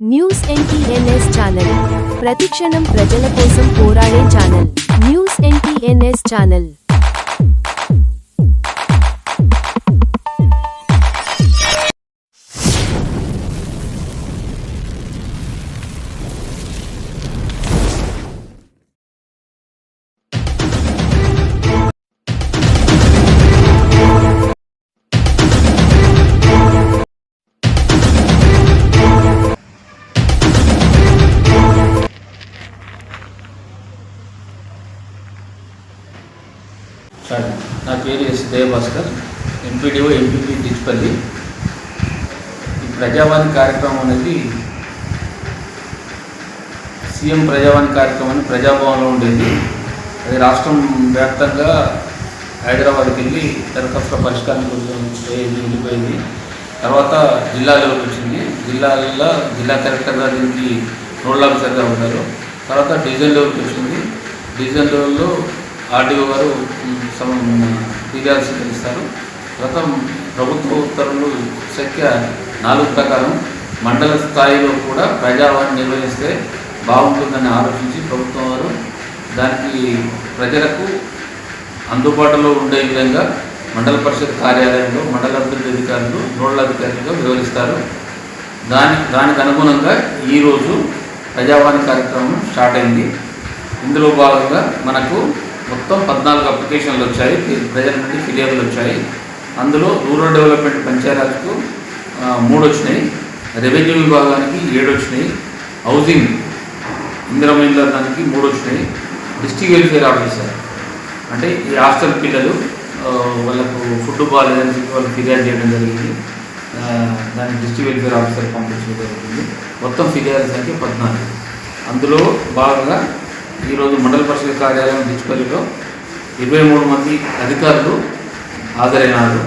News NTNS channel ప్రతిక్షణం ప్రజల కోసం పోరాడే ఛానల్. News NTNS channel. నా పేరు ఎస్ దేవభాస్కర్, ఎంపీడీఓ ఎంపీపీ డిచ్పల్లి. ఈ ప్రజావాణి కార్యక్రమం అనేది సీఎం ప్రజావాణి కార్యక్రమం అని ప్రజాభవన్లో ఉండేది. అది రాష్ట్రం వ్యాప్తంగా హైదరాబాద్కి వెళ్ళి దరఖాస్తుల పరిష్కారం కోసం వెళ్ళిపోయింది. తర్వాత జిల్లా లెవెల్కి వచ్చింది. జిల్లాలో జిల్లా కలెక్టర్ గారు దీనికి నోడల్ ఆఫీసర్గా ఉన్నారు. తర్వాత డివిజన్ లెవెల్కి వచ్చింది. డివిజన్ లెవెల్లో ఆర్డీఓ గారు ఫిర్యాదు స్వీకరిస్తారు. తర్వాత ప్రభుత్వ ఉత్తర్వులు సంఖ్య 4 ప్రకారం మండల స్థాయిలో కూడా ప్రజావాణి నిర్వహిస్తే బాగుంటుందని ఆలోచించి ప్రభుత్వం వారు దానికి ప్రజలకు అందుబాటులో ఉండే విధంగా మండల పరిషత్ కార్యాలయంలో మండల అభివృద్ధి అధికారులు నోడల్ అధికారులుగా వివరిస్తారు. దానికి అనుగుణంగా ఈరోజు ప్రజావాణి కార్యక్రమం స్టార్ట్ అయింది. ఇందులో భాగంగా మనకు మొత్తం 14 అప్లికేషన్లు వచ్చాయి, ప్రజల నుండి ఫిర్యాదులు వచ్చాయి. అందులో రూరల్ డెవలప్మెంట్ పంచాయతీలకు 3 వచ్చినాయి, రెవెన్యూ విభాగానికి 7 వచ్చినాయి, హౌసింగ్ ఇందిరమైన్ల దానికి 3 వచ్చినాయి, డిస్ట్రిక్ట్ వెల్ఫేర్ ఆఫీసర్ అంటే ఈ హాస్టల్ పిల్లలు వాళ్ళకు ఫుడ్ బాగాలేదని చెప్పి వాళ్ళు ఫిర్యాదు చేయడం జరిగింది. దానికి డిస్ట్రిక్ట్ వెల్ఫేర్ ఆఫీసర్ పంపించడం జరుగుతుంది. మొత్తం ఫిర్యాదు సంఖ్య 14. అందులో భాగంగా ఈరోజు మండల పరిషత్ కార్యాలయం డిచ్పల్లిలో 23 మంది అధికారులు హాజరైనారు.